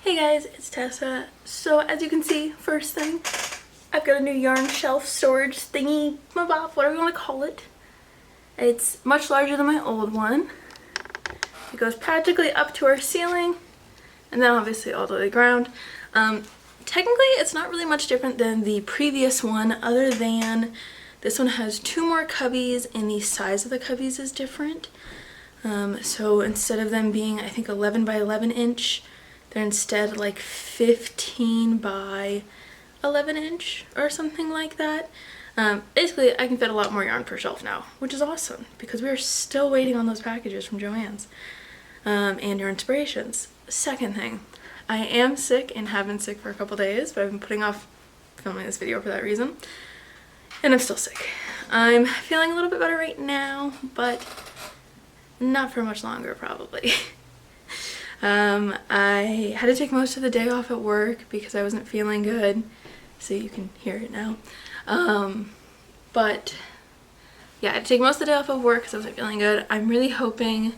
Hey guys, it's Tessa. So as you can see, first thing, I've got a new yarn shelf storage thingy, whatever you want to call it. It's much larger than my old one. It goes practically up to our ceiling and then obviously all the way to the ground. Technically it's not really much different than the previous one, other than this one has 2 more cubbies and the size of the cubbies is different. So instead of them being, I think, 11 by 11 inch, they're instead like 15 by 11 inch or something like that. Basically, I can fit a lot more yarn per shelf now, which is awesome because we are still waiting on those packages from Joann's and your inspirations. Second thing, I am sick and have been sick for a couple days, but I've been putting off filming this video for that reason. And I'm still sick. I'm feeling a little bit better right now, but not for much longer probably. I had to take most of the day off at work because I wasn't feeling good, so you can hear it now. But yeah, I had to take most of the day off of work because I wasn't feeling good. I'm really hoping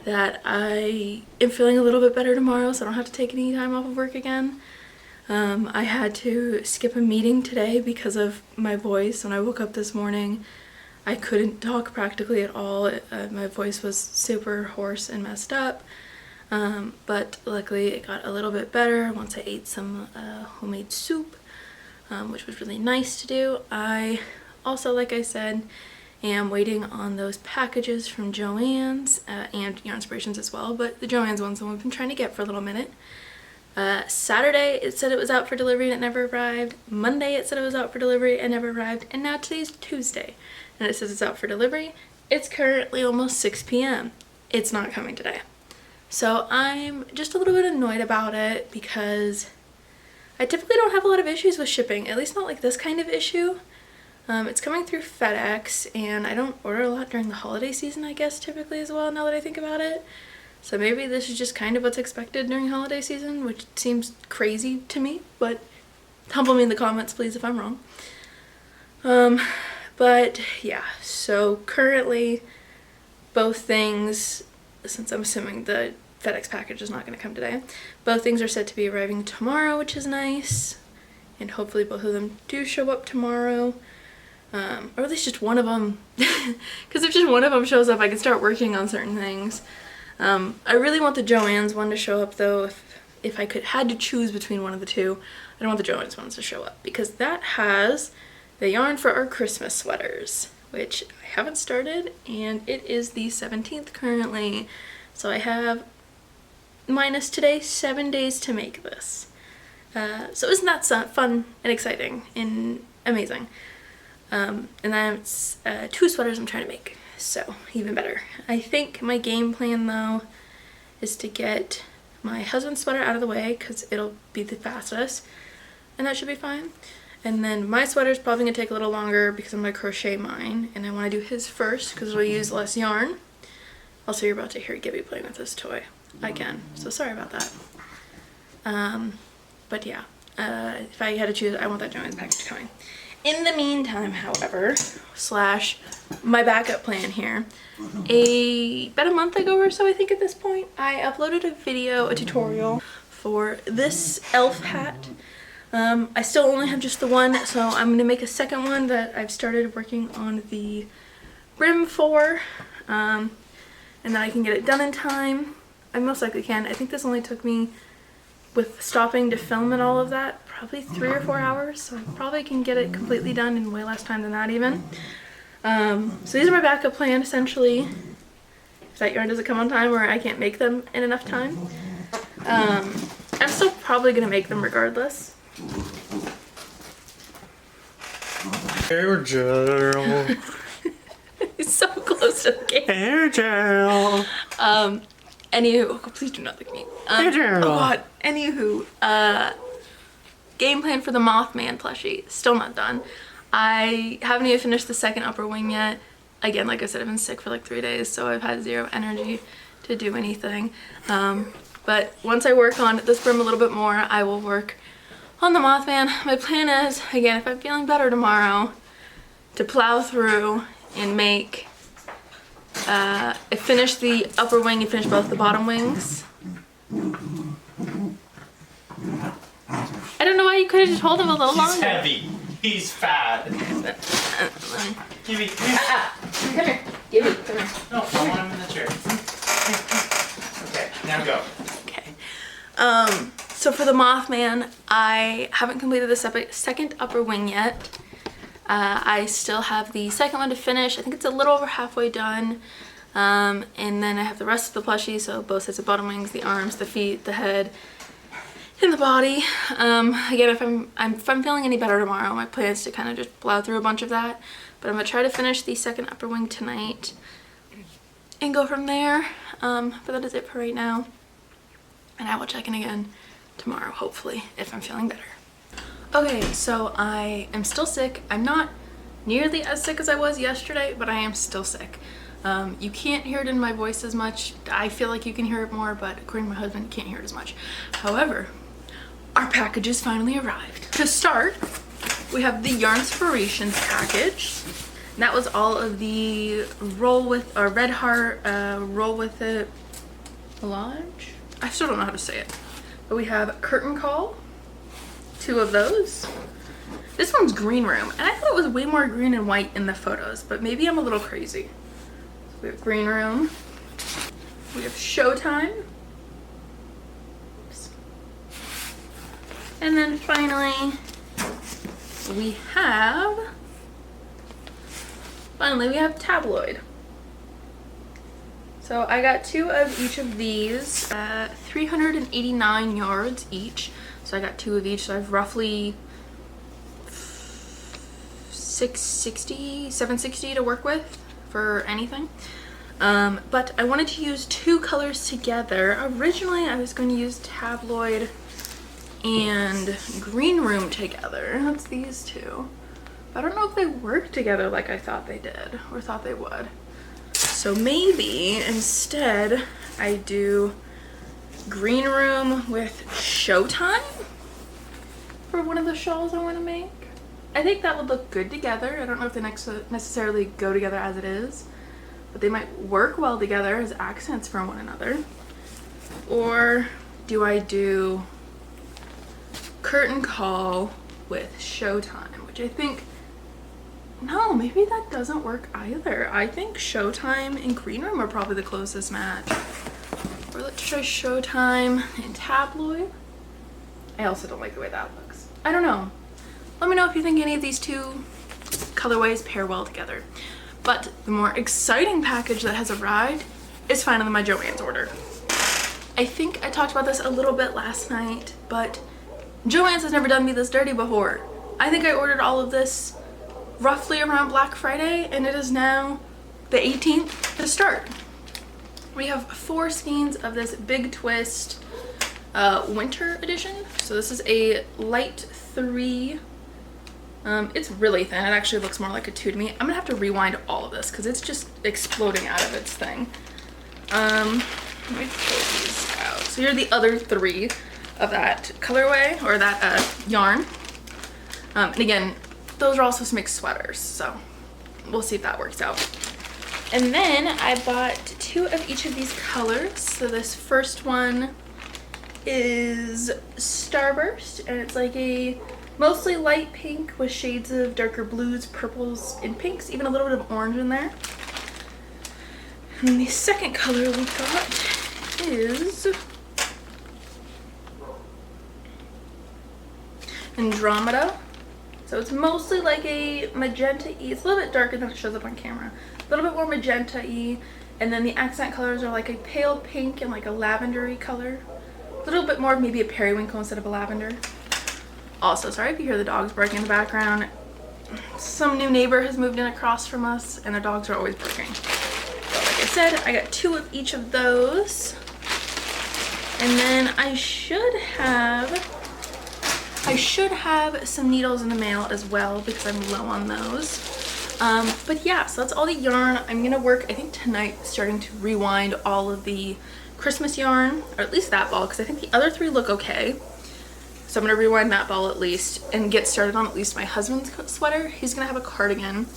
that I am feeling a little bit better tomorrow so I don't have to take any time off of work again. I had to skip a meeting today because of my voice. When I woke up this morning, I couldn't talk practically at all. My voice was super hoarse and messed up. But luckily it got a little bit better once I ate some homemade soup, which was really nice to do. I also, like I said, am waiting on those packages from Joann's and Yarn Inspirations as well, but the Joann's one's the one we've been trying to get for a little minute. Saturday it said it was out for delivery and it never arrived. Monday it said it was out for delivery and never arrived, and now today's Tuesday and it says it's out for delivery. It's currently almost 6 p.m. It's not coming today. So I'm just a little bit annoyed about it because I typically don't have a lot of issues with shipping, at least not like this kind of issue. It's coming through FedEx and I don't order a lot during the holiday season, I guess, typically as well, now that I think about it. So maybe this is just kind of what's expected during holiday season, which seems crazy to me, but humble me in the comments please if I'm wrong. But yeah, so currently both things, since I'm assuming the FedEx package is not going to come today, both things are said to be arriving tomorrow, which is nice, and hopefully both of them do show up tomorrow, or at least just one of them, because if just one of them shows up I can start working on certain things. I really want the Joann's one to show up though. If I had to choose between one of the two, I don't want the Joann's ones to show up because that has the yarn for our Christmas sweaters, which I haven't started, and it is the 17th currently, so I have, minus today, 7 days to make this. So isn't that fun and exciting and amazing? And then it's 2 sweaters I'm trying to make, so even better. I think my game plan though is to get my husband's sweater out of the way because it'll be the fastest and that should be fine. And then my sweater's probably going to take a little longer because I'm going to crochet mine. And I want to do his first because it'll use less yarn. Also, you're about to hear Gibby playing with this toy again. So sorry about that. But yeah, if I had to choose, I want that Joann's package coming. In the meantime, however, / my backup plan here, about a month ago or so I think at this point, I uploaded a tutorial for this elf hat. I still only have just the one, so I'm going to make a second one that I've started working on the brim for, and then I can get it done in time. I most likely can. I think this only took me, with stopping to film and all of that, probably 3 or 4 hours, so I probably can get it completely done in way less time than that even. So these are my backup plan essentially, if that yarn doesn't come on time or I can't make them in enough time. I'm still probably going to make them regardless. Hair gel. He's so close to the game. Hair gel. Anywho, please do not lick me. Hair gel. Oh god. Anywho, game plan for the Mothman plushie. Still not done. I haven't even finished the second upper wing yet. Again, like I said, I've been sick for like 3 days, so I've had 0 energy to do anything. But once I work on this brim a little bit more, I will work on the Mothman. My plan is, again, if I'm feeling better tomorrow, to plow through and make, finish the upper wing and finish both the bottom wings. You could have just hold him a little longer. He's heavy. He's fat. Give me. Come here. Give me. Come here. No, I want him in the chair. Okay, now go. Okay. So for the Mothman, I haven't completed the second upper wing yet. I still have the second one to finish. I think it's a little over halfway done. And then I have the rest of the plushie, so both sets of bottom wings, the arms, the feet, the head, and the body. Again, if I'm feeling any better tomorrow, my plan is to kind of just plow through a bunch of that. But I'm gonna try to finish the second upper wing tonight and go from there. But that is it for right now. And I will check in again tomorrow, hopefully, if I'm feeling better. Okay, so I am still sick. I'm not nearly as sick as I was yesterday, but I am still sick. You can't hear it in my voice as much. I feel like you can hear it more, but according to my husband, you can't hear it as much. However, our packages finally arrived. To start, we have the Yarnspirations package. And that was all of the Red Heart, Roll With It collage. I still don't know how to say it. But we have Curtain Call, 2 of those. This one's Green Room, and I thought it was way more green and white in the photos, but maybe I'm a little crazy. So we have Green Room. We have Showtime. Oops. And then finally, we have Tabloid. So I got 2 of each of these, 389 yards each. So I got 2 of each, so I have roughly 760 to work with for anything. But I wanted to use 2 colors together. Originally I was going to use Tabloid and Green Room together. That's these 2. I don't know if they work together like I thought they did or thought they would. So maybe instead I do Green Room with Showtime for one of the shawls I want to make. I think that would look good together. I don't know if they necessarily go together as it is, but they might work well together as accents for one another. Or do I do Curtain Call with Showtime, which I think, no, maybe that doesn't work either. I think Showtime and Green Room are probably the closest match. Or let's try Showtime and Tabloid. I also don't like the way that looks. I don't know. Let me know if you think any of these 2 colorways pair well together. But the more exciting package that has arrived is finally my Joann's order. I think I talked about this a little bit last night, but Joann's has never done me this dirty before. I think I ordered all of this roughly around Black Friday, and it is now the 18th to start. We have 4 skeins of this Big Twist winter edition. So this is a light 3. It's really thin. It actually looks more like a 2 to me. I'm gonna have to rewind all of this because it's just exploding out of its thing. Let me pull these out. So here are the other 3 of that colorway, or that yarn. And again, those are also supposed to make sweaters, so we'll see if that works out. And then I bought 2 of each of these colors. So this first one is Starburst, and it's like a mostly light pink with shades of darker blues, purples, and pinks, even a little bit of orange in there. And the second color we got is Andromeda. So it's mostly like a magenta-y. It's a little bit darker than it shows up on camera. A little bit more magenta-y. And then the accent colors are like a pale pink and like a lavendery color. A little bit more of maybe a periwinkle instead of a lavender. Also, sorry if you hear the dogs barking in the background. Some new neighbor has moved in across from us and the dogs are always barking. So like I said, I got 2 of each of those. And then I should have some needles in the mail as well because I'm low on those. But yeah, so that's all the yarn. I'm gonna work, I think tonight, starting to rewind all of the Christmas yarn, or at least that ball, because I think the other 3 look okay. So I'm gonna rewind that ball at least and get started on at least my husband's sweater. He's gonna have a cardigan.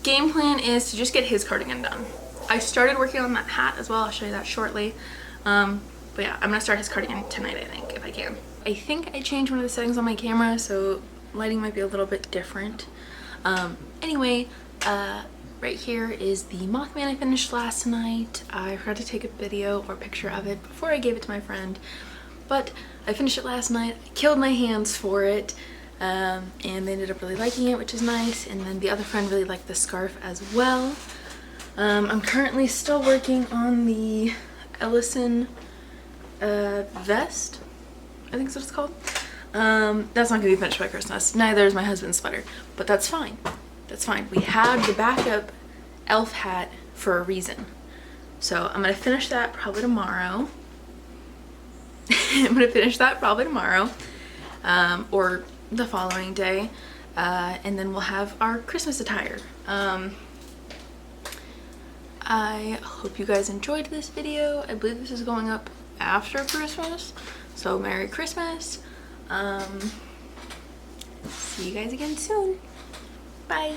Game plan is to just get his cardigan done. I started working on that hat as well. I'll show you that shortly. But yeah, I'm gonna start his cardigan tonight, I think, if I can. here. I think I changed one of the settings on my camera, so lighting might be a little bit different. Anyway, right here is the Mothman I finished last night. I forgot to take a video or picture of it before I gave it to my friend, but I finished it last night. I killed my hands for it, and they ended up really liking it, which is nice. And then the other friend really liked the scarf as well. I'm currently still working on the Ellison vest, I think that's what it's called. That's not gonna be finished by Christmas. Neither is my husband's sweater, but that's fine. That's fine. We had the backup elf hat for a reason. So I'm gonna finish that probably tomorrow. I'm gonna finish that probably tomorrow, or the following day, and then we'll have our Christmas attire. I hope you guys enjoyed this video. I believe this is going up after Christmas, so Merry Christmas. See you guys again soon. Bye.